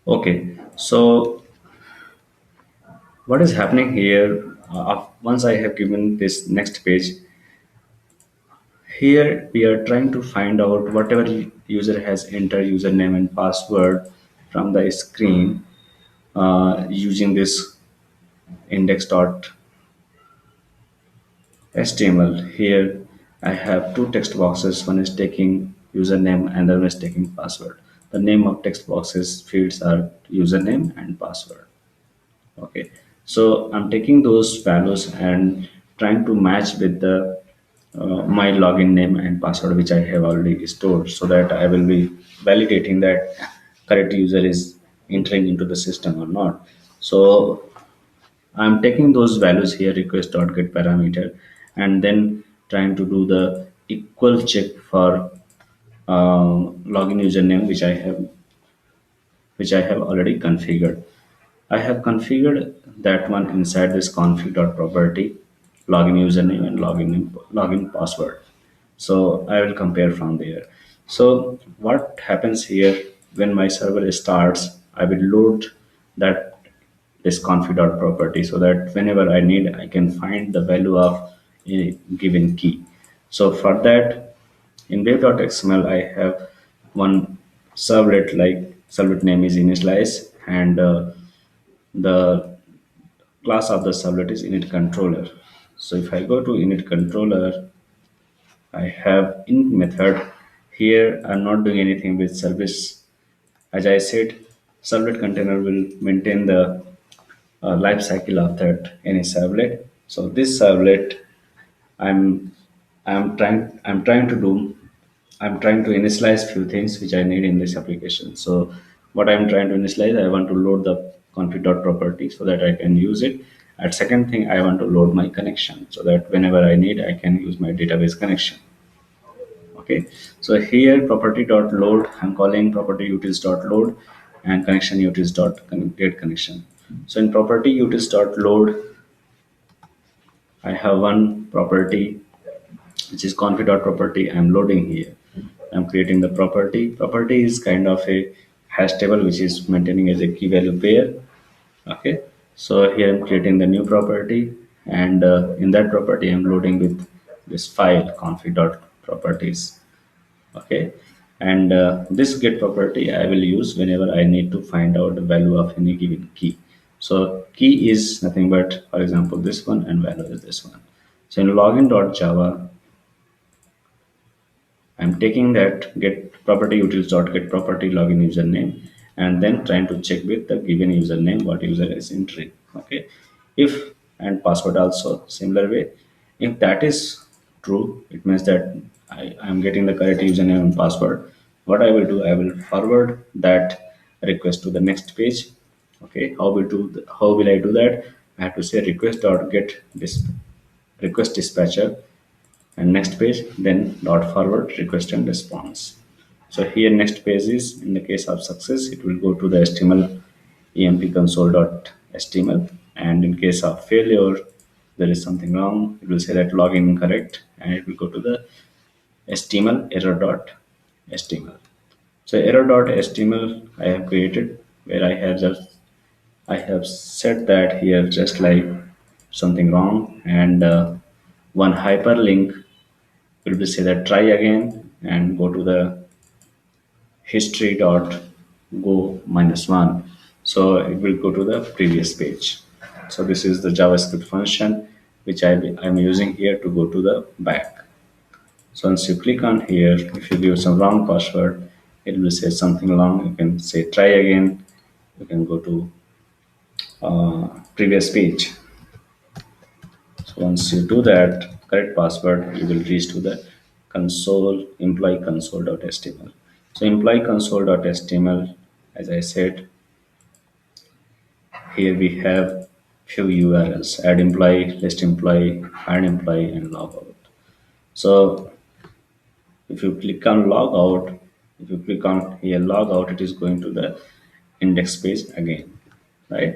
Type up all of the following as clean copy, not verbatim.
Okay, so what is happening here? Once I have given this next page, here we are trying to find out whatever user has entered username and password from the screen using this index.html. Here I have two text boxes. One is taking username and the other is taking password. The name of text boxes fields are username and password. Okay, so I'm taking those values and trying to match with the my login name and password which I have already stored, so that I will be validating that correct user is entering into the system or not. So I'm taking those values here, request.get parameter, and then trying to do the equal check for login username which I have already configured. I have configured that one inside this config.property, login username and login password. So I will compare from there. So what happens here when my server starts, I will load that this config.property so that whenever I need, I can find the value of a given key. So for that, in web.xml, I have one servlet, like servlet name is initialize, and the class of the servlet is init controller. So if I go to init controller, I have init method. Here I'm not doing anything with service. As I said, servlet container will maintain the life cycle of that any servlet. So this servlet, I'm I'm trying to do, I'm trying to initialize few things which I need in this application. So what I'm trying to initialize, I want to load the config.property so that I can use it. At second thing, I want to load my connection so that whenever I need, I can use my database connection. Okay. So here property.load, I'm calling property utils.load and connection utils.get connection. So in property utils.load, I have one property which is config.property. I'm loading here. I'm creating the property. Property is kind of a hash table which is maintaining as a key value pair. Okay. So here I'm creating the new property, and in that property I'm loading with this file config.properties. Okay. And this get property I will use whenever I need to find out the value of any given key. So key is nothing but, for example, this one, and value is this one. So in login.java, I'm taking that get property utils dot get property login username, and then trying to check with the given username what user is entering. Okay, if and password also similar way. If that is true, it means that I am getting the correct username and password. What I will do, I will forward that request to the next page. Okay, how will I do that? I have to say request dot get this request dispatcher and next page, then dot forward request and response. So here next page is, in the case of success, it will go to the html emp console.html, and in case of failure, there is something wrong, it will say that login incorrect, and it will go to the html error.html. So error.html I have created, where I have set that here just like something wrong, and one hyperlink will be say that try again and go to the history dot go -1. So it will go to the previous page. So this is the JavaScript function which I'm using here to go to the back. So once you click on here, if you give some wrong password, it will say something wrong. You can say try again. You can go to previous page. So once you do that, correct password, you will reach to the console employee console.html. So employee console.html, as I said, here we have few URLs: add employee, list employee, add employee, and logout. So if you click on logout, if you click on here logout, it is going to the index page again, right?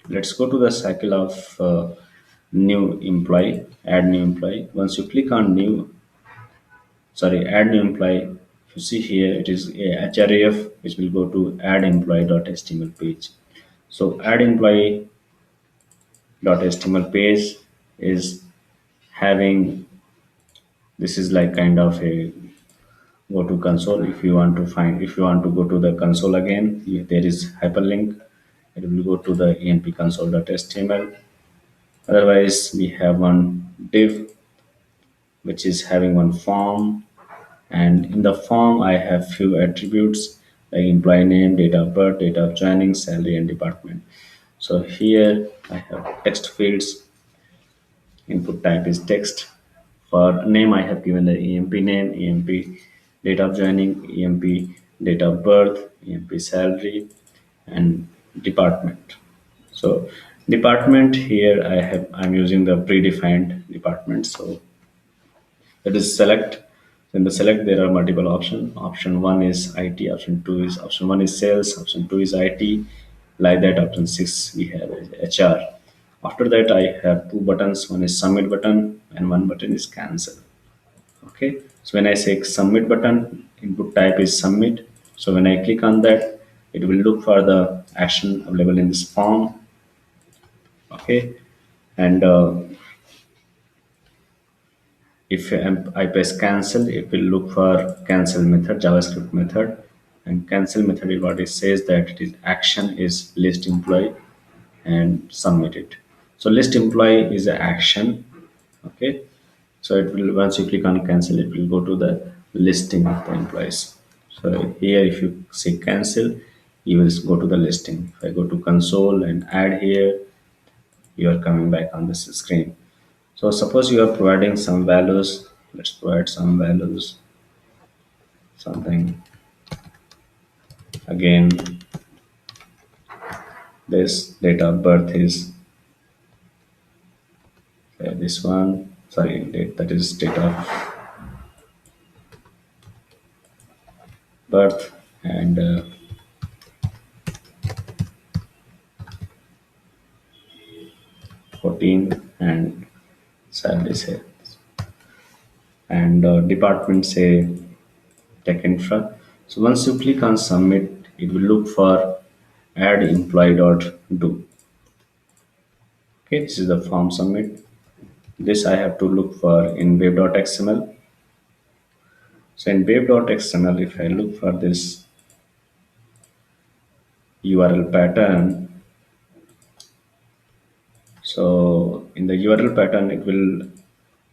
Let's go to the cycle of new employee, add new employee. Once you click on add new employee, you see here, it is a href which will go to add employee.html page. So add employee.html page is having, this is like kind of a go to console. If you want to find, if you want to go to the console again, there is hyperlink. It will go to the emp console.html. Otherwise, we have one div which is having one form, and in the form I have few attributes like employee name, date of birth, date of joining, salary, and department. So here I have text fields. Input type is text. For name, I have given the EMP name, EMP date of joining, EMP date of birth, EMP salary, and department. So department here I'm using the predefined department. So that is select. In the select there are multiple options. Option one is IT, option one is sales, option two is IT. Like that, option six we have HR. After that I have two buttons. One is submit button and one button is cancel. Okay. So when I say submit button, input type is submit. So when I click on that, it will look for the action available in this form. Okay. And if I press cancel, it will look for cancel method, JavaScript method. And cancel method is what it says, that it is action is list employee and submit it. So list employee is an action. Okay. So it will, once you click on cancel, it will go to the listing of the employees. So here, if you say cancel, you will go to the listing. If I go to console and add here, you are coming back on this screen. So suppose you are providing some values. Let's provide some values. Something again. This date of birth is this one. Sorry, date, that is date of birth, and 14, and salary say, and department say tech infra. So once you click on submit, it will look for add employee dot do. Okay, this is the form submit. This I have to look for in web.xml. So in web.xml, if I look for this URL pattern, so in the URL pattern, it will,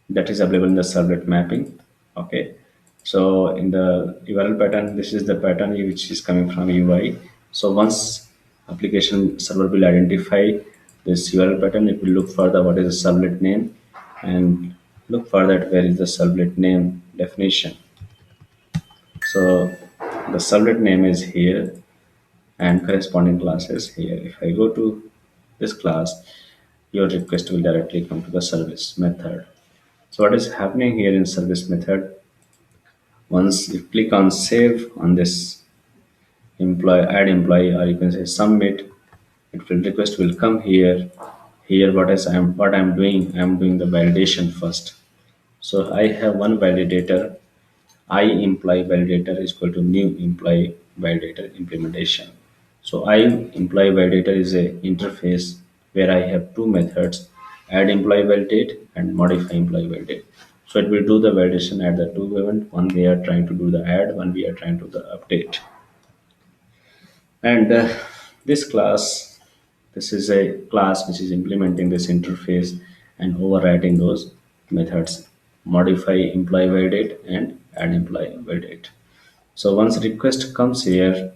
that is available in the servlet mapping. Okay. So in the URL pattern, this is the pattern which is coming from UI. So once application server will identify this URL pattern, it will look for the what is the servlet name and look for that where is the servlet name definition. So the servlet name is here and corresponding classes here. If I go to this class, your request will directly come to the service method. So what is happening here in service method? Once you click on save on this employee, add employee, or you can say submit, it will request will come here. Here what I'm doing the validation first. So I have one validator, I employee validator is equal to new employee validator implementation. So I employee validator is a interface where I have two methods, add employee validate and modify employee validate. So it will do the validation at the two event. One we are trying to do the add, one we are trying to do the update. And this class, this is a class which is implementing this interface and overriding those methods, modify employee validate and add employee validate. So once request comes here,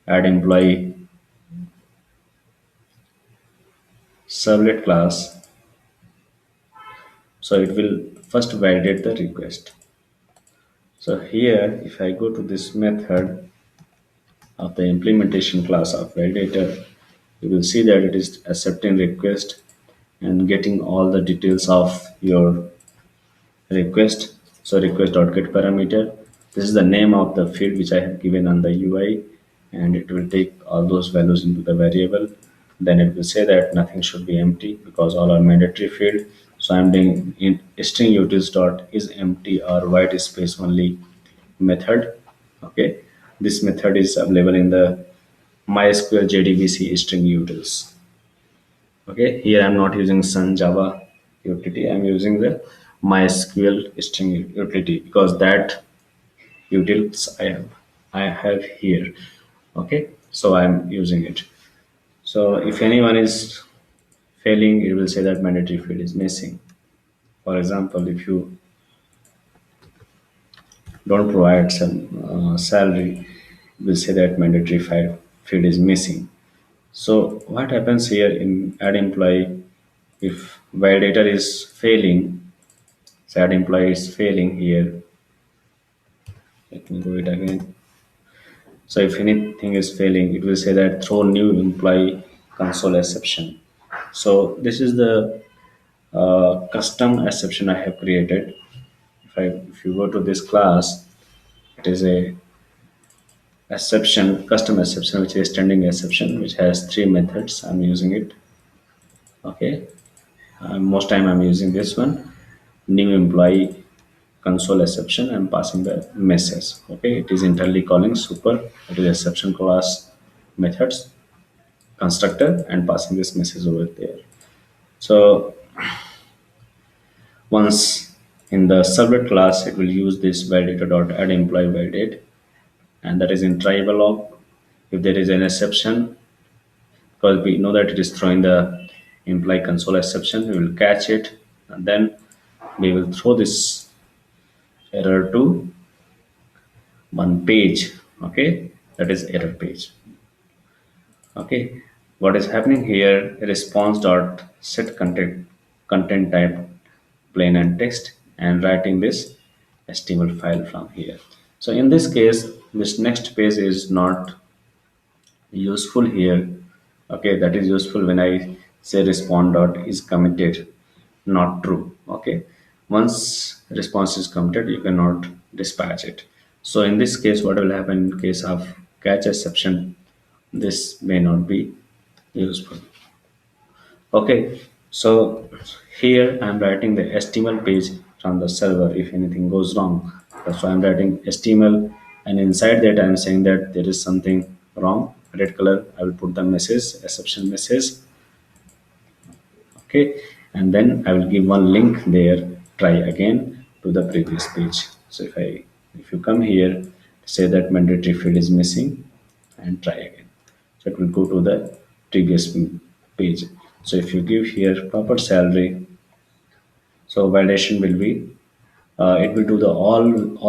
add employee servlet class, so it will first validate the request. So here, if I go to this method of the implementation class of validator, you will see that it is accepting request and getting all the details of your request. So request.get parameter. This is the name of the field which I have given on the UI, and it will take all those values into the variable. Then it will say that nothing should be empty because all are mandatory field. So I'm doing in string utils dot is empty or white space only. method. Okay, this method is available in the MySQL JDBC string utils. Okay, here I'm not using Sun Java utility. I'm using the MySQL string utility because that utils I have here. Okay, so I'm using it. So if anyone is failing, it will say that mandatory field is missing. For example, if you don't provide some salary, it will say that mandatory field is missing. So what happens here in add employee, if validator is failing, so add employee is failing here. Let me do it again. So if anything is failing, it will say that throw new employee console exception. So this is the custom exception I have created. If you go to this class, it is a exception, custom exception, which is standing exception, which has three methods. I'm using it. Okay, most time I'm using this one. New employee console exception. I'm passing the message. Okay, it is internally calling super. It is exception class methods constructor and passing this message over there. So once in the servlet class, it will use this validator.add employee validate, and that is in try log. If there is an exception, because we know that it is throwing the employee console exception, we will catch it, and then we will throw this error to one page. Okay, that is error page. Okay, what is happening here? Response dot set content type plain and text, and writing this HTML file from here. So in this case, this next page is not useful here. Okay, that is useful when I say respond dot is committed, not true. Okay, once response is committed, you cannot dispatch it. So in this case, what will happen in case of catch exception, this may not be useful. Okay, so here I'm writing the HTML page from the server if anything goes wrong. That's why I'm writing HTML, and inside that I'm saying that there is something wrong. Red color, I will put the message, exception message. Okay, and then I will give one link there, try again to the previous page. So if you come here, say that mandatory field is missing and try again. So it will go to the previous page. So if you give here proper salary, so validation will be it will do the all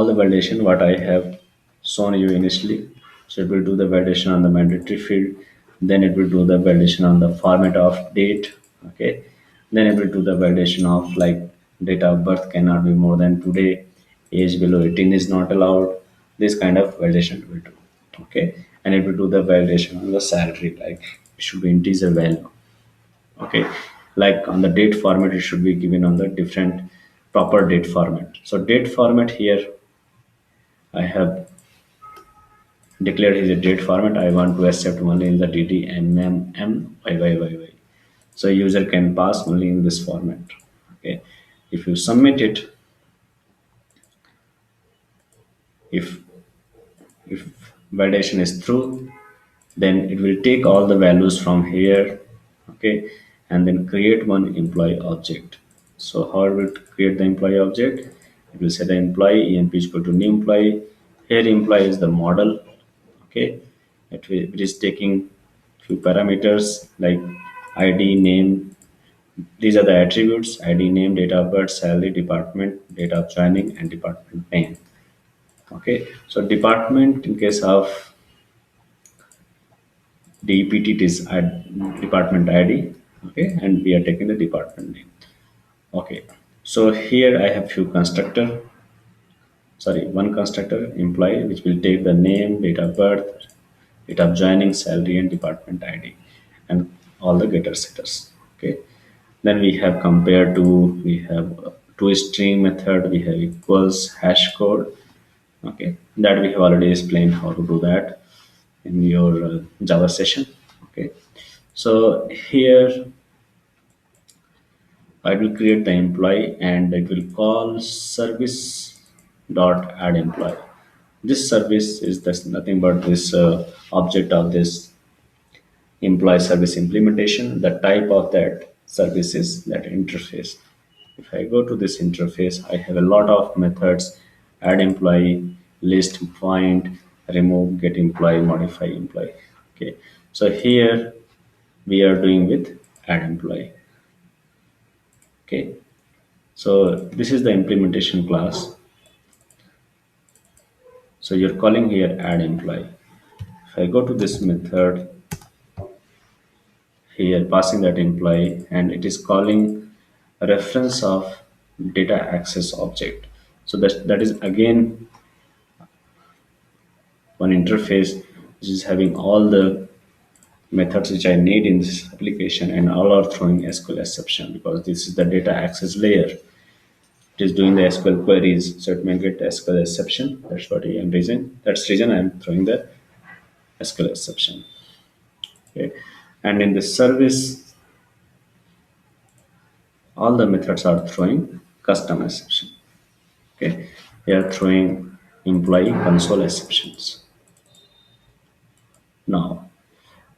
the validation what I have shown you initially. So it will do the validation on the mandatory field, then it will do the validation on the format of date. Okay, then it will do the validation of like date of birth cannot be more than today, age below 18 is not allowed. This kind of validation it will do. Okay, and it will do the validation on the salary, like it should be integer value. Okay, like on the date format, it should be given on the different proper date format. So date format here, I have declared is a date format. I want to accept only in the ddmmyyyy. So user can pass only in this format. Okay, if you submit it, if if validation is true, then it will take all the values from here. Okay, and then create one employee object. So how it will create the employee object? It will say the employee emp is equal to new employee. Here employee is the model. Okay, it is taking few parameters like id, name. These are the attributes: id, name, date of birth, salary, department, date of joining, and department name. Okay, so department in case of DEPT, it is department ID. Okay, and we are taking the department name. Okay, so here I have few constructor. Sorry, one constructor employee which will take the name, date of birth, date of joining, salary, and department ID, and all the getter setters. Okay, then we have compare to, we have to string method, we have equals hash code. Okay, that we have already explained how to do that in your Java session. Okay, so here I will create the employee and it will call service dot add employee. This service is this nothing but this object of this employee service implementation. The type of that service is that interface. If I go to this interface, I have a lot of methods: add employee, list, find, remove, get employee, modify employee. Okay, so here we are doing with add employee. Okay, so this is the implementation class. So you're calling here add employee. If I go to this method here, passing that employee, and it is calling a reference of data access object. So that is again one interface which is having all the methods which I need in this application, and all are throwing SQL exception because this is the data access layer. It is doing the SQL queries, so it may get SQL exception. That's what I am reason. That's reason I am throwing the SQL exception. Okay, and in the service, all the methods are throwing custom exception. Okay, they are throwing employee console exceptions. Now,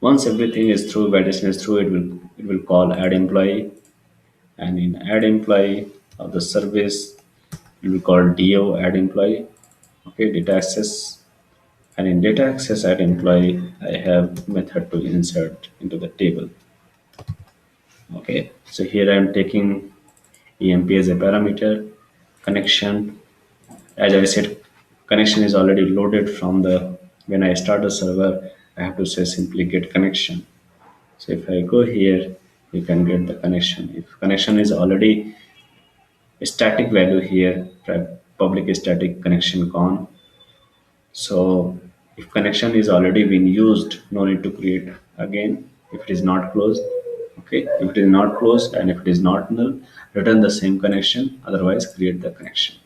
once everything is through, validation is through, it will call add employee, and in add employee of the service, it will call do add employee. Okay, data access, and in data access add employee, I have method to insert into the table. Okay, so here I am taking EMP as a parameter, connection. As I said, connection is already loaded from the when I start the server. I have to say simply get connection. So if I go here, you can get the connection. If connection is already a static value here, public static connection gone. So if connection is already been used, no need to create again. If it is not closed, okay. If it is not closed and if it is not null, return the same connection. Otherwise, create the connection.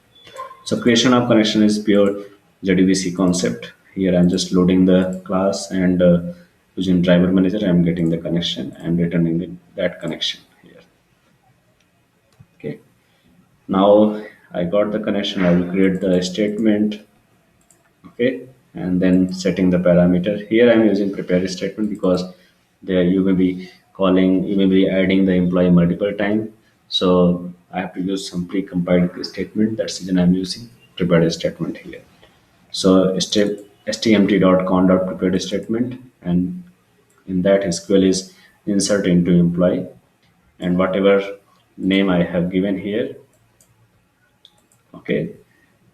So creation of connection is pure JDBC concept. Here I'm just loading the class and using driver manager, I'm getting the connection and returning that connection here. Okay. Now I got the connection. I will create the statement. Okay. And then setting the parameter. Here I'm using prepare statement because there you may be calling, you may be adding the employee multiple time. So I have to use some pre-compiled statement. That's the reason I'm using prepared statement here. So step stmt.con.prepared statement, and in that SQL is insert into employee, and whatever name I have given here, okay,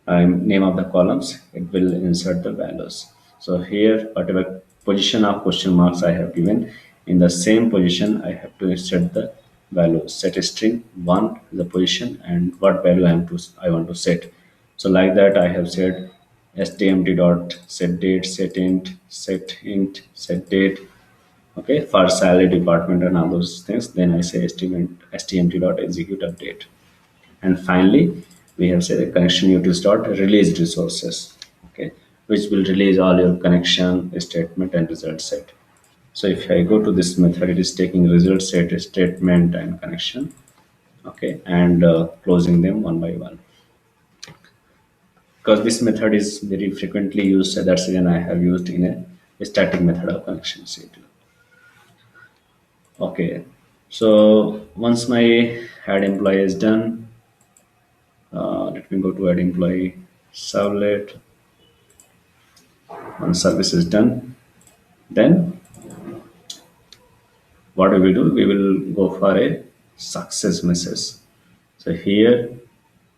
name of the columns, it will insert the values. So here, whatever position of question marks I have given, in the same position I have to insert the value. Set string one the position and what value I want to set. So like that I have said stmt dot set date, set date. Okay, for salary department and all those things. Then I say stmt dot execute update. And finally, we have said a connection utils dot release resources, okay, which will release all your connection statement and result set. So if I go to this method, it is taking result set, statement, and connection, okay, and closing them one by one. Because this method is very frequently used, so that's the reason I have used in a static method of connection set. Okay, so once my add employee is done, let me go to add employee servlet. Once service is done, then what we will do, we will go for a success message. So here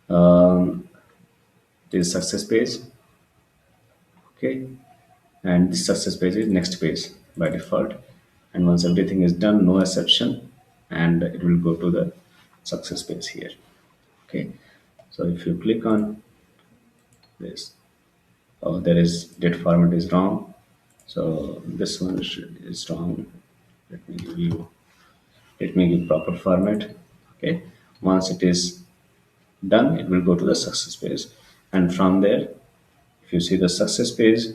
it is success page, okay, and this success page is next page by default. And once everything is done, no exception, and it will go to the success page here. Okay, so if you click on this, oh, there is date format is wrong. So this one is wrong. Let me give you let me give proper format. Okay, once it is done, it will go to the success page, and from there, if you see the success page,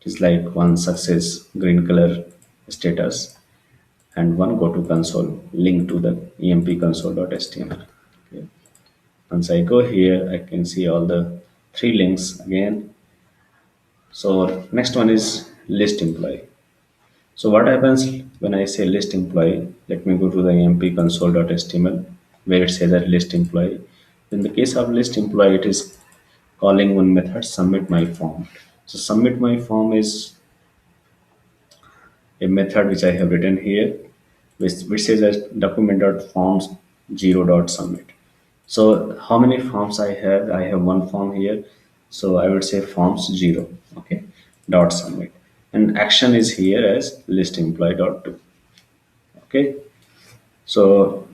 it is like one success green color status and one go to console link to the emp console.html. Okay. Once I go here, I can see all the three links again. So next one is list employee. So what happens when I say list employee? Let me go to the emp console.html where it says that list employee. In the case of list employee, it is calling one method submit my form. So submit my form is a method which I have written here, which says that document.forms 0.submit. So how many forms I have? I have one form here. So I would say forms 0. Okay. Dot submit. And action is here as list employee dot do. Okay. So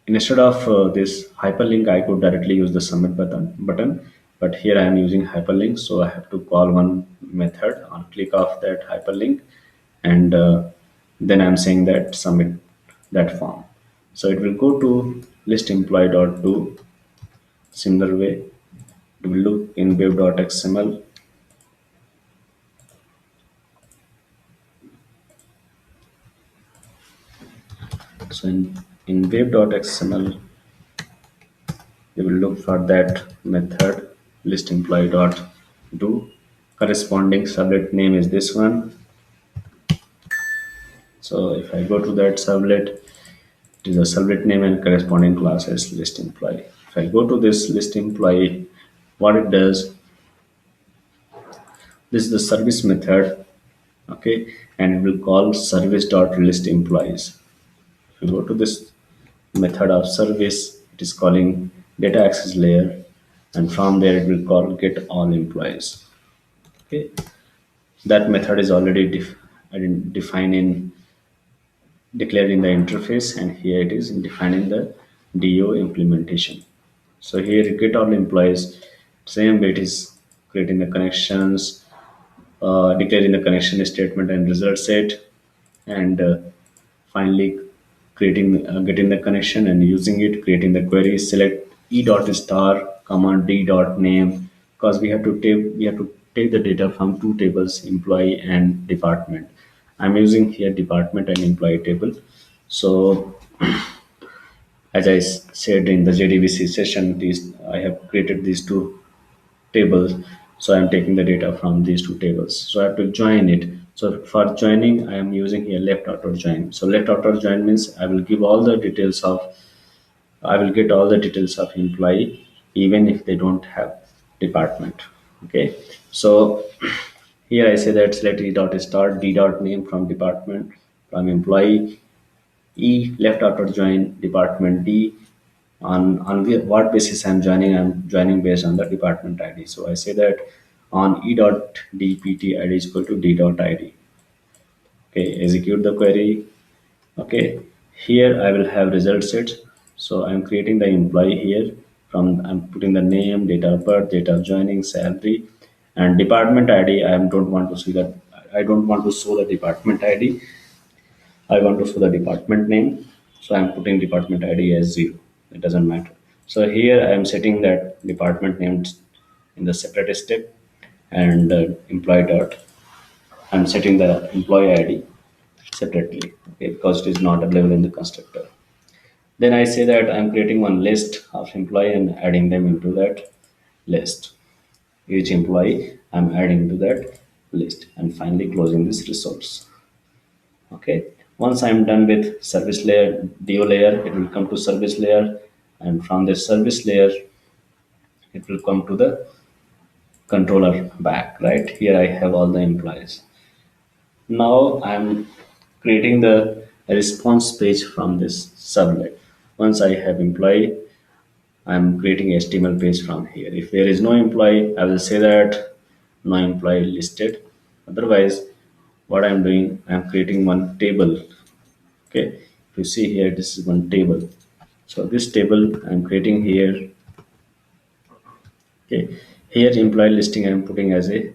instead of this hyperlink, I could directly use the submit button, but here I am using hyperlink, so I have to call one method on click of that hyperlink, and then I'm saying that submit that form. So it will go to list employee dot do. Similar way, it will look in web.xml. So in web.xml, we will look for that method list employee dot do. Corresponding sublet name is this one. So if I go to that sublet, it is a sublet name and corresponding class is list employee. If I go to this list employee, what it does, this is the service method, okay, and it will call service dot list employees. If you go to this method of service, it is calling data access layer, and from there it will call get all employees. Okay, that method is already defined in declaring the interface, and here it is in defining the do implementation. So here get all employees, same way it is creating the connections, declaring the connection statement and result set, and finally creating getting the connection and using it, creating the query. Select e dot star command d dot name, because we have to take the data from two tables, employee and department. I'm using here department and employee table. So as I said in the JDBC session, these I have created these two tables. So I'm taking the data from these two tables. So I have to join it. So for joining, I am using here left outer join. So left outer join means I will get all the details of employee, even if they don't have department. Okay. So here I say that select e dot start d dot name from department from employee. E left outer join department D. What basis I'm joining? I'm joining based on the department ID. So I say that on E dot dpt ID is equal to D dot ID. Okay, execute the query. Okay, here I will have result set. So I'm creating the employee here. I'm putting the name, date of birth, date of joining, salary, and department ID. I don't want to show the department ID. I want to show the department name, so I'm putting department ID as 0. It doesn't matter. So here I am setting that department name in the separate step, and employee dot. I'm setting the employee ID separately, okay, because it is not available in the constructor. Then I say that I'm creating one list of employee and adding them into that list. Each employee I'm adding to that list, and finally closing this resource. Okay, once I'm done with service layer, do layer, it will come to service layer, and from the service layer it will come to the controller back. Right here I have all the employees. Now I'm creating the response page from this sublet. Once I have employee, I'm creating HTML page from here. If there is no employee, I will say that no employee listed. Otherwise, what I'm doing, I'm creating one table. Okay, if you see here, this is one table. So this table I'm creating here. Okay, here employee listing I'm putting as a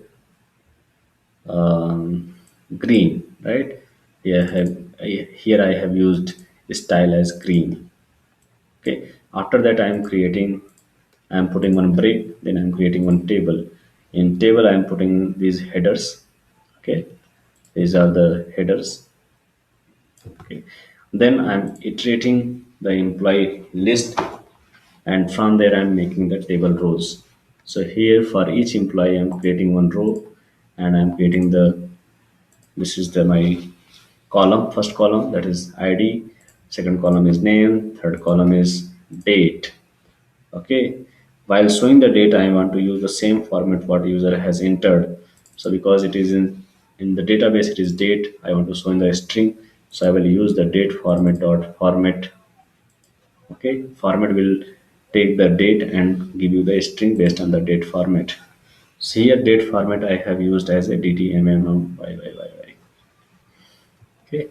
green, right? Here I have used style as green. Okay, after that I'm putting one break, then I'm creating one table. In table I'm putting these headers. Okay, these are the headers. Okay, then I'm iterating the employee list and from there I'm making the table rows. So here for each employee I'm creating one row, and I'm creating the, this is the my column, first column, that is ID, second column is name, third column is date. Okay, while showing the date I want to use the same format what user has entered. So because it is in the database it is date, I want to show in the string, so I will use the date format dot format. Okay, format will take the date and give you the string based on the date format. So here date format I have used as a ddmmyy. Okay,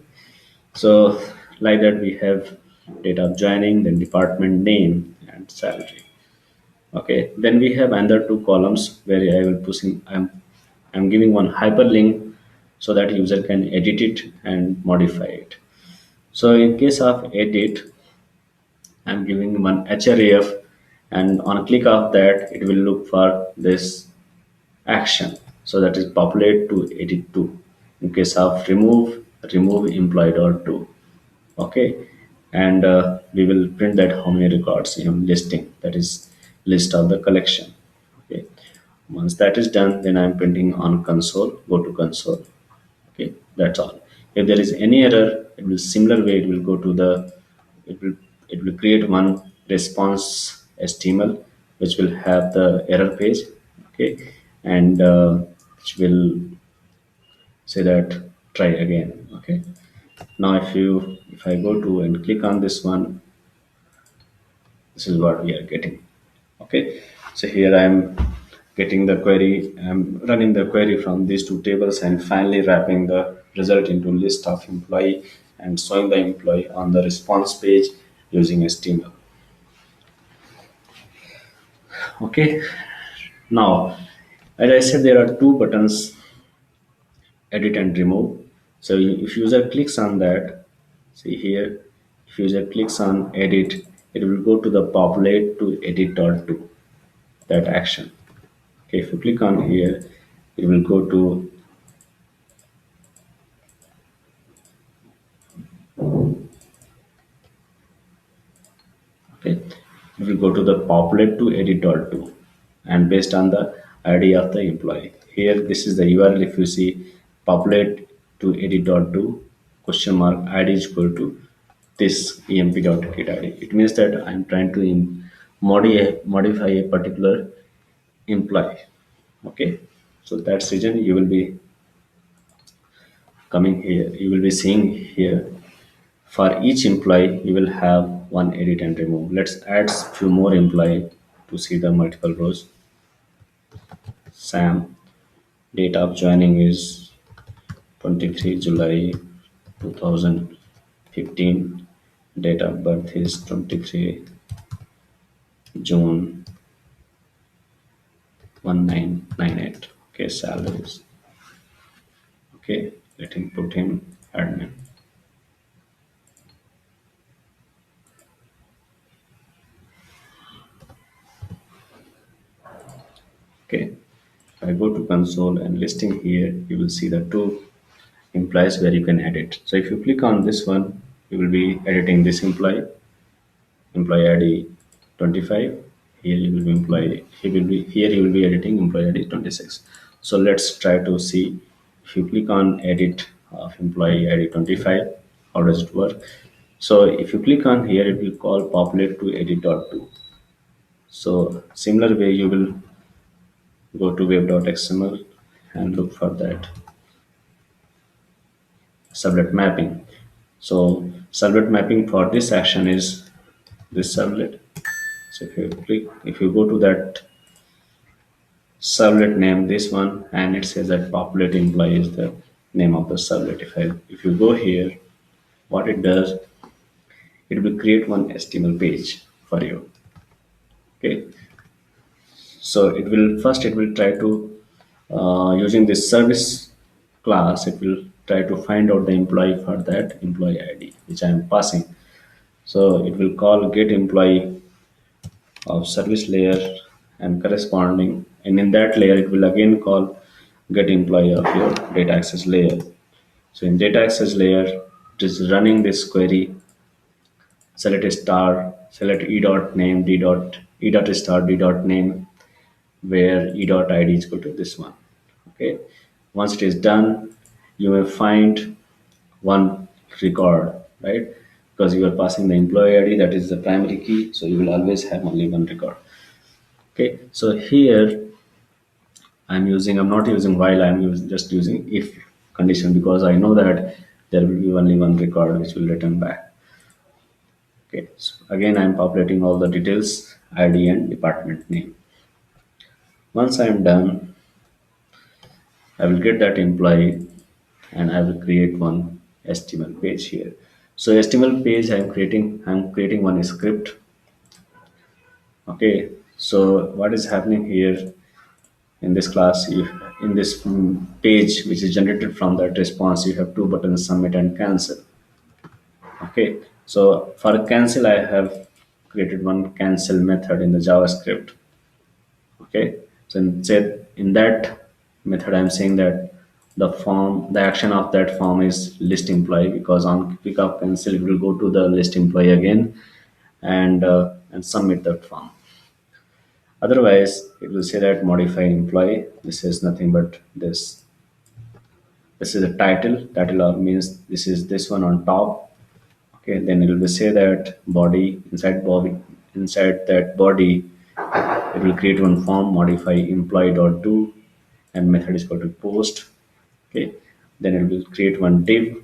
so like that we have date of joining, then department name and salary. Okay, then we have another two columns where I will pushing. I'm giving one hyperlink so that user can edit it and modify it. So in case of edit, I'm giving one href, and on click of that, it will look for this action. So that is populate to edit to. In case of remove, remove employee or to. Okay, and we will print that how many records in listing, that is list of the collection. Okay, once that is done, then I'm printing on console, go to console. Okay, that's all. If there is any error, it will similar way, it will go to the, it will it will create one response html which will have the error page. Okay, and which will say that try again. Okay, now if I go to and click on this one, this is what we are getting. Okay, so here I'm getting the query, I'm running the query from these two tables and finally wrapping the result into list of employee and showing the employee on the response page using html. Okay, now as I said there are two buttons, edit and remove. So if user clicks on that, see here, if user clicks on edit, it will go to the populate to edit dot to, that action. Okay, if you click on here, it will go to, okay, it will go to the populate to edit dot to, and based on the ID of the employee. Here this is the URL, if you see populate to edit dot to question mark ID is equal to this emp dot get ID. It means that I'm trying to modify a particular employee. Okay, so that's reason you will be coming here, you will be seeing here for each employee you will have one edit and remove. Let's add few more employee to see the multiple rows. Sam, date of joining is 23 July 2015, date of birth is 23 June 1998. Okay, salaries. Okay, let him put him admin. Okay, if I go to console and listing here, you will see the two implies where you can edit. So if you click on this one, you will be editing this employee ID 25. Here you will be here you will be editing employee ID 26. So let's try to see, if you click on edit of employee ID 25, how does it work? So if you click on here, it will call populate to edit dot to. So similar way you will go to web.xml and look for that servlet mapping. So servlet mapping for this action is this servlet. So if you go to that servlet name, this one, and it says that populate employee is the name of the servlet. If you go here, what it does, it will create one HTML page for you. Okay, so it will try to using this service class, it will try to find out the employee for that employee ID which I am passing. So it will call get employee of service layer and corresponding, and in that layer it will again call get employee of your data access layer. So in data access layer, it is running this query select a star select e dot name, d dot e dot star, d dot name, where e dot id is equal to this one. Okay. Once it is done, you will find one record, right? Because you are passing the employee ID, that is the primary key, so you will always have only one record. Okay. So here I'm not using while, just using if condition because I know that there will be only one record which will return back. Okay, so again I'm populating all the details, ID and department name. Once I'm done, I will get that employee and I will create one HTML page here. So HTML page I'm creating one script. Okay, so what is happening here in this class, if in this page which is generated from that response, you have two buttons, submit and cancel. Okay, so for cancel, I have created one cancel method in the JavaScript. Okay, so in that method, I'm saying that the action of that form is list employee because on click of cancel, it will go to the list employee again and submit that form. Otherwise, it will say that modify employee. This is nothing but this. This is a title. Title means this is this one on top. Okay, then it will say that body inside that body it will create one form, modify employee dot do, and method is called to post. Okay, then it will create one div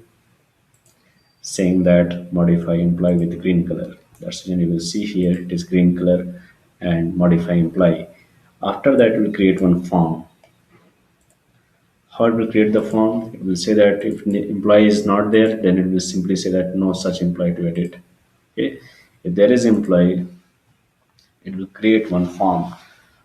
saying that modify employee with green color. That's when you will see here it is green color and modify employee. After that, it will create one form. How it will create the form? It will say that if employee is not there, then it will simply say that no such employee to edit. Okay, if there is employee, it will create one form.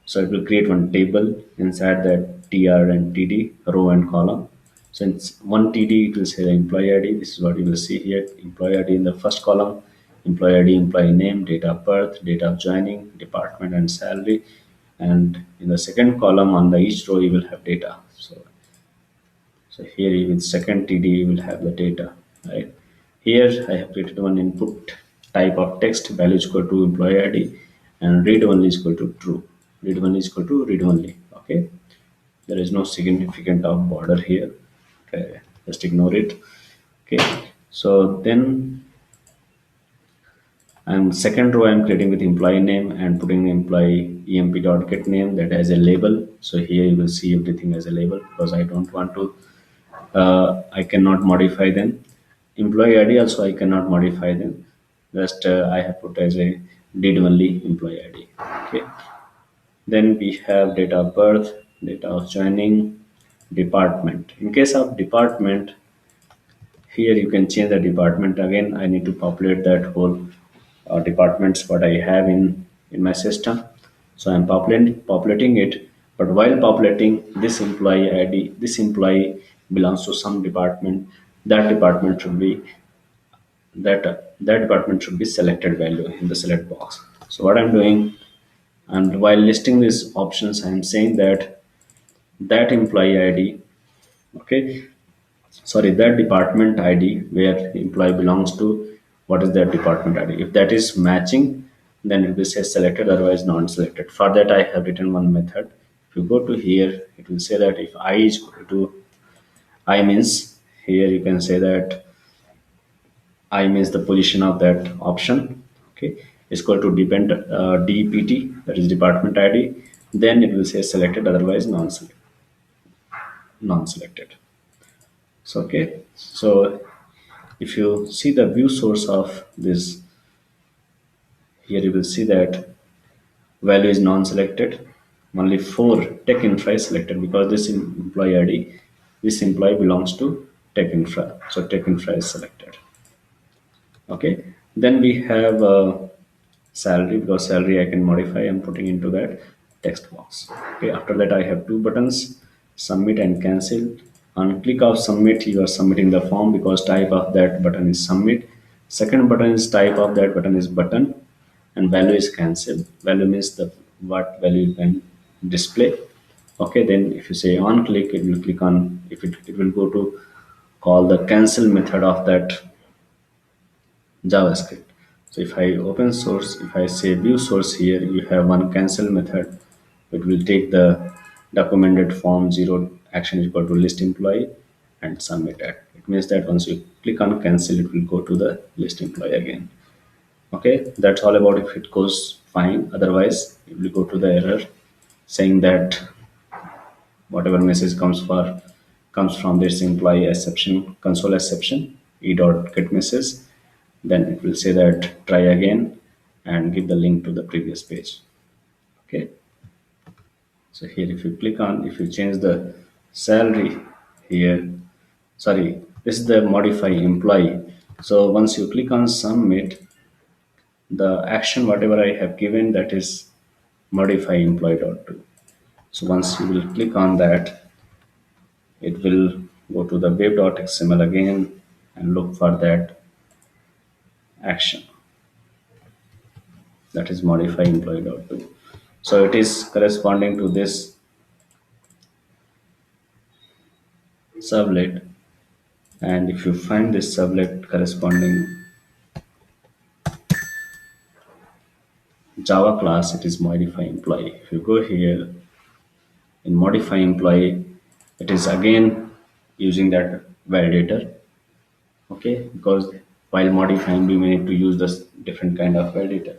So it will create one table inside that tr and td, row and column. So in one td, it will say the employee ID. This is what you will see here. Employee ID in the first column, employee ID, employee name, date of birth, date of joining, department and salary. And in the second column on the each row, you will have data. So here you with second TD you will have the data, right? Here I have created one input type of text, value is equal to employee ID and read only is equal to true. Read only is equal to read only. Okay. There is no significant of border here. Okay. Just ignore it. Okay. So then and second row I'm creating with employee name and putting employee emp dot get name that has a label. So here you will see everything as a label because I don't want to I cannot modify them. Employee ID also I cannot modify them. Just I have put as a did only employee ID. Okay. Then we have date of birth, date of joining, department. In case of department, here you can change the department again. I need to populate that whole departments what I have in my system. So I'm populating it. But while populating this employee ID, this employee belongs to some department. That department should be that department should be selected value in the select box. So what I'm doing, and while listing these options, I'm saying that that employee ID, okay, sorry, that department id where employee belongs to, what is that department id, if that is matching, then it will say selected, otherwise non-selected. For that I have written one method. If you go to here, it will say that if I is equal to I means, here you can say that I means the position of that option. Okay, is equal to dpt, that is department id, then it will say selected, otherwise non-selected. So okay, so if you see the view source of this, here you will see that value is non-selected. Only for tech infra is selected because this employee ID, this employee belongs to tech infra. So tech infra is selected. Okay. Then we have salary, because salary I can modify. I'm putting into that text box. Okay. After that I have two buttons, submit and cancel. On click of submit, you are submitting the form because type of that button is submit. Second button is type of that button is button, and value is cancel. Value means the what value you can display. Okay, then if you say on click, it will click on, if it will go to call the cancel method of that JavaScript. So if I open source, if I say view source here, you have one cancel method. It will take the documented form zero action is equal to list employee and submit it. It means that once you click on cancel, it will go to the list employee again. Okay, that's all about if it goes fine. Otherwise, it will go to the error saying that whatever message comes from this employee exception console exception e dot get message, then it will say that try again and give the link to the previous page. Okay, so here if you click on, if you change the salary here, sorry, this is the modify employee. So once you click on submit, the action whatever I have given, that is modify employee dot to. So once you will click on that, it will go to the web.xml again and look for that action, that is modify employee.to. So it is corresponding to this sublet, and if you find this sublet corresponding Java class, it is modify employee. If you go here in modify employee, it is again using that validator. Okay, because while modifying we may need to use this different kind of validator.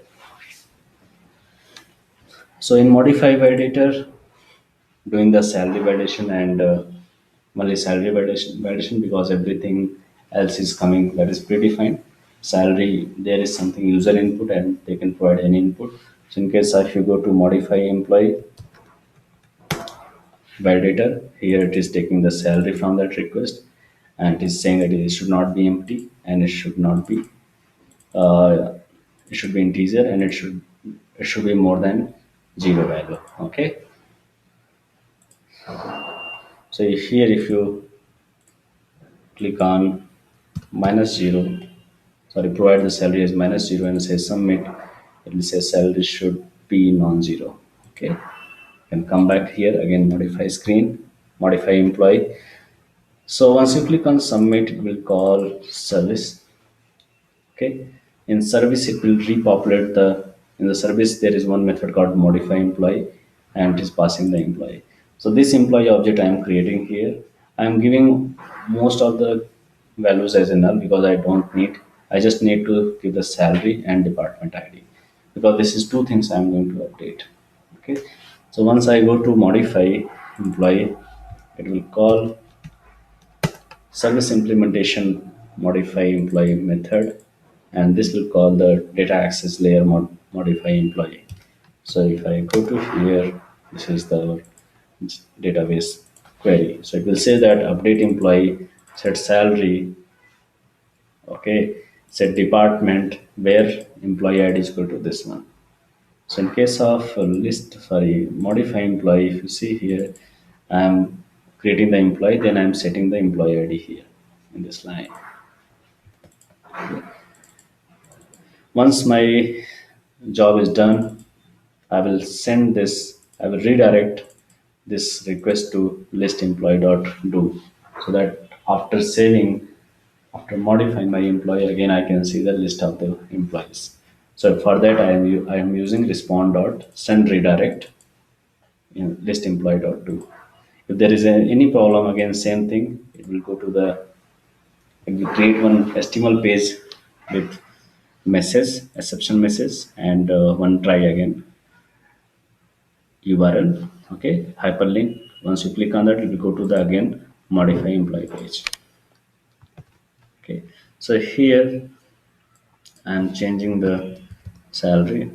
So in modify validator, doing the salary validation and only salary validation because everything else is coming that is predefined. Salary, there is something user input and they can provide any input. So in case if you go to modify employee validator, here it is taking the salary from that request and it is saying that it should not be empty and uh, it should be integer and it should be more than zero value. Okay, so here if you click on minus zero, sorry, provide the salary as minus zero and say submit, it will say salary should be non-zero. Okay, you can come back here again, modify screen, modify employee. So once you click on submit, it will call service. Okay, in service it will repopulate the, in the service there is one method called modify employee and it is passing the employee. So this employee object I am creating here, I am giving most of the values as a null because I don't need, I just need to give the salary and department id because this is two things I am going to update. Okay, so once I go to modify employee, it will call service implementation modify employee method and this will call the data access layer modify employee. So if I go to here, this is the database query. So it will say that update employee, set salary, okay, set department where employee ID is equal to this one. So in case of list, sorry, modify employee, if you see here, I'm creating the employee, then I'm setting the employee ID here in this line. Once my job is done, I will send this, I will redirect this request to list employee dot do, so that after saving, after modifying my employee again, I can see the list of the employees. So for that, I am using respond dot send redirect in list employee dot do. If there is any problem, again same thing. It will go to the, it will create one HTML page with message, exception message, and one try again URL. Okay, hyperlink. Once you click on that, it will go to the again modify employee page. Okay, so here I am changing the salary.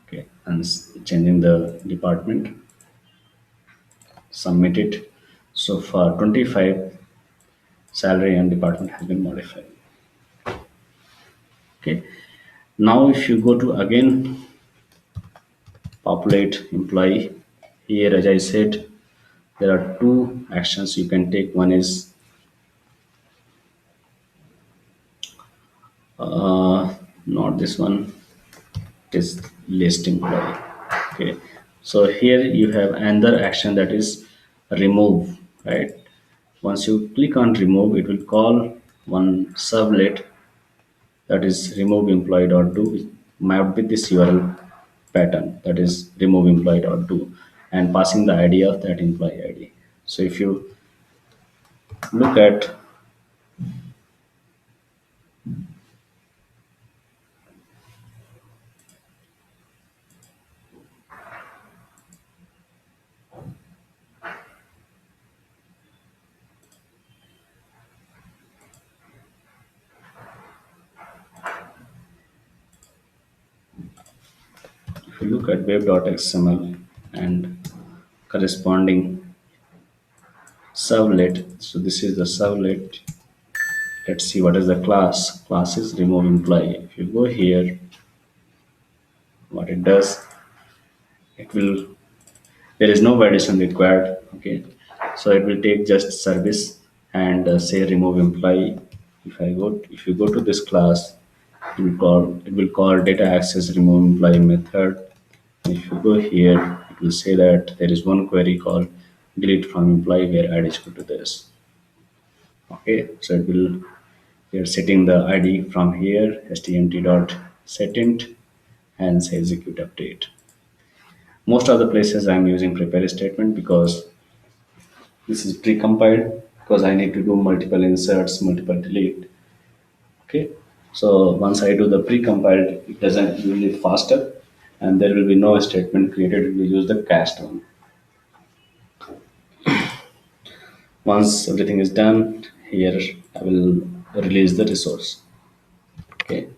Okay, and changing the department. Submit it. So for 25, salary and department has been modified. Okay, now if you go to again populate employee, here as I said, there are two actions you can take. One is not this one, it is list employee. Okay, so here you have another action that is remove, right? Once you click on remove, it will call one servlet, that is remove employee dot do, mapped with this URL pattern, that is remove employee dot do, and passing the ID of that employee ID. So if you look at if you look at web.xml and corresponding servlet, so this is the servlet. Let's see what is the class. Class is remove employee. If you go here, what it does, it will, there is no validation required. Okay, so it will take just service and say remove employee. If you go to this class, it will call data access remove employee method. If you go here, it will say that there is one query called delete from employee where id is equal to this. Okay, so it will, we are setting the id from here, stmt dot setint, and say execute update. Most of the places I'm using prepare statement because this is pre-compiled, because I need to do multiple inserts, multiple delete. Okay. So once I do the pre-compiled, it doesn't usually faster, and there will be no statement created. It will use the cached one. Once everything is done, here I will release the resource. Okay.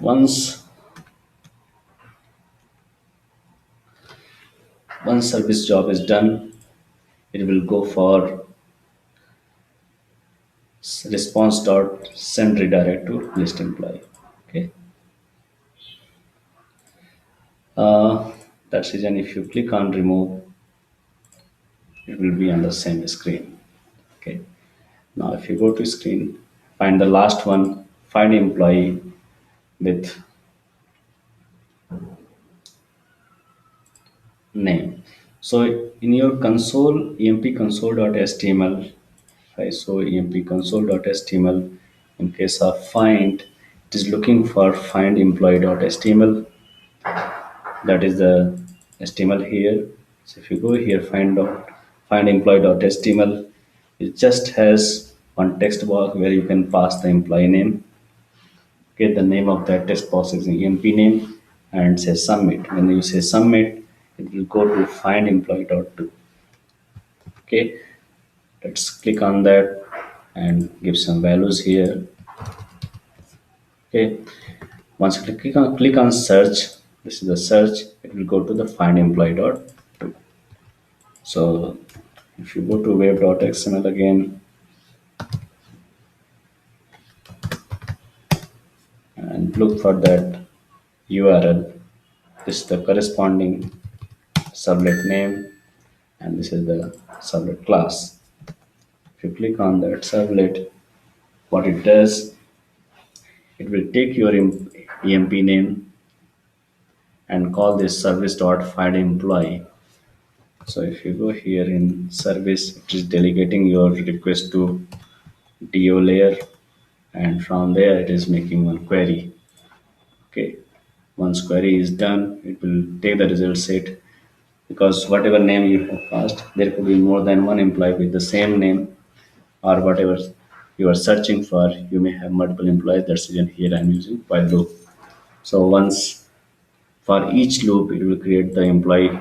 Once service job is done, it will go for response dot send redirect to list employee. Okay. Uh, that's reason if you click on remove, it will be on the same screen. Okay. Now if you go to screen, find the last one, find employee with name. So in your console, emp console.html, so emp console.html, in case of find, it is looking for find employee.html. That is the HTML here. So if you go here, find employee.html, it just has one text box where you can pass the employee name. Okay, the name of that text box is the emp name, and say submit. When you say submit, it will go to find employee.do. Okay, let's click on that and give some values here. Okay, once you click on search, this is the search, it will go to the find employee.do. So if you go to web.xml again and look for that URL, this is the corresponding sublet name, and this is the sublet class. If you click on that sublet, what it does, it will take your emp name and call this service dot find employee. So if you go here in service, it is delegating your request to do layer, and from there it is making one query. Okay, once query is done, it will take the result set, because whatever name you have passed, there could be more than one employee with the same name, or whatever you are searching for, you may have multiple employees. That's reason here I'm using while loop. So once for each loop, it will create the employee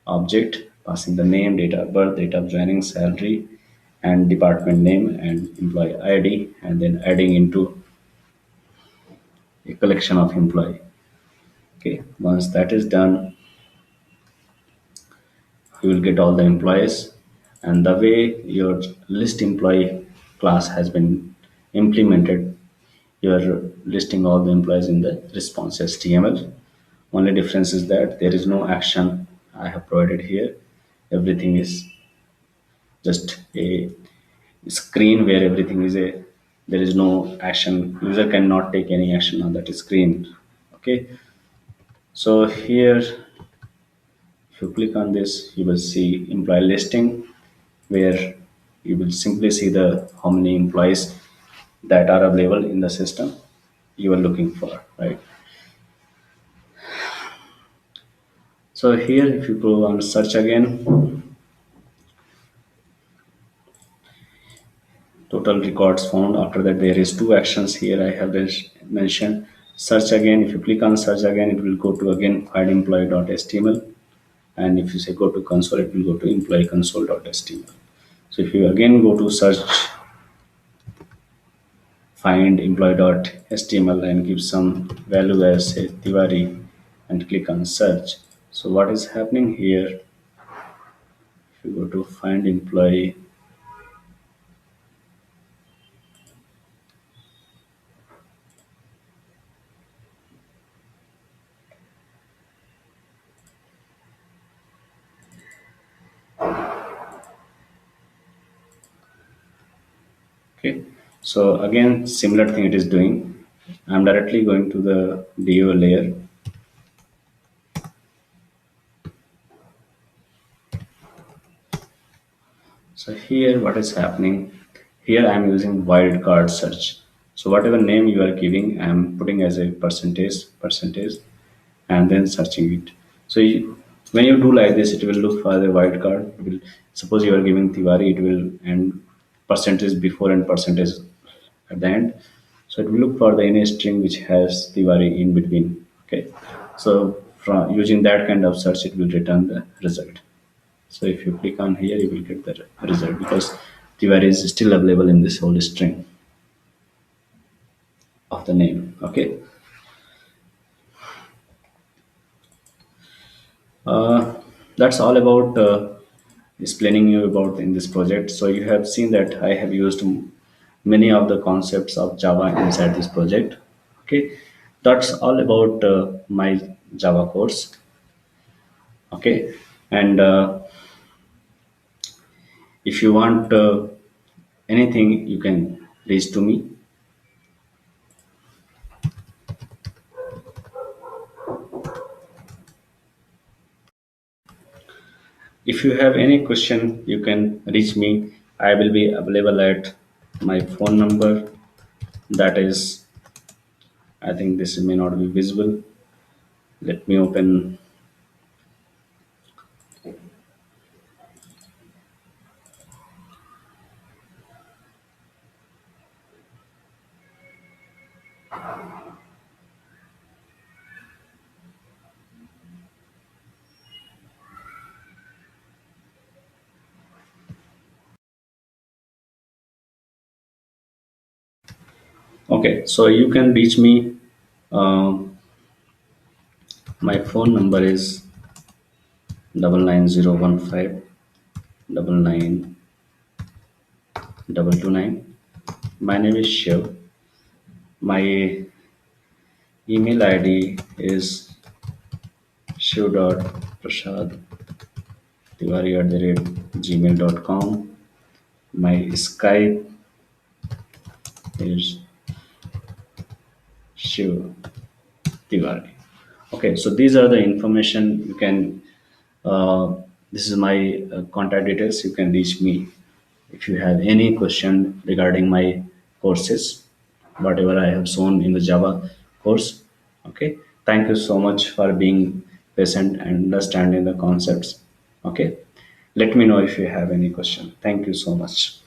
object, passing the name, date of birth, date of joining, salary, and department name and employee ID, and then adding into a collection of employee. Okay, once that is done, you will get all the employees, and the way your list employee class has been implemented, you are listing all the employees in the response HTML. Only difference is that there is no action I have provided here. Everything is just a screen where everything is a, there is no action. User cannot take any action on that screen. Okay. So here, if you click on this, you will see employee listing. where you will simply see the how many employees that are available in the system you are looking for, right? So here, if you go on search again, total records found. After that, there is two actions here I have mentioned. Search again. If you click on search again, it will go to again find employee.html, and if you say go to console, it will go to employee console.html. So if you again go to search, find employee.html and give some value as say Tiwari and click on search. So what is happening here? If you go to find employee, okay. So again, similar thing it is doing. I'm directly going to the DO layer. So here what is happening? Here I am using wildcard search. So whatever name you are giving, I am putting as a percentage, and then searching it. So when you do like this, it will look for the wildcard. It will, suppose you are giving Tiwari, it will end percentage before and percentage at the end. So it will look for the any string which has Tiwari in between. Okay. So from using that kind of search, it will return the result. So if you click on here, you will get the result because Tiwari is still available in this whole string of the name. Okay. Uh, that's all about explaining you about in this project. So you have seen that I have used many of the concepts of Java inside this project. Okay, that's all about my Java course. Okay, and if you want anything, you can reach to me. If you have any question, you can reach me. I will be available at my phone number. That is, I think this may not be visible. Let me open. Okay, so you can reach me. Um, my phone number is 99015 99 229. My name is Shiv. My email ID is shiv.prasad.tiwari@gmail.com. My Skype is Shiv Tiwari. Okay, so these are the information you can. This is my contact details. You can reach me if you have any question regarding my courses, whatever I have shown in the Java course. Okay, thank you so much for being patient and understanding the concepts. Okay, let me know if you have any question. Thank you so much.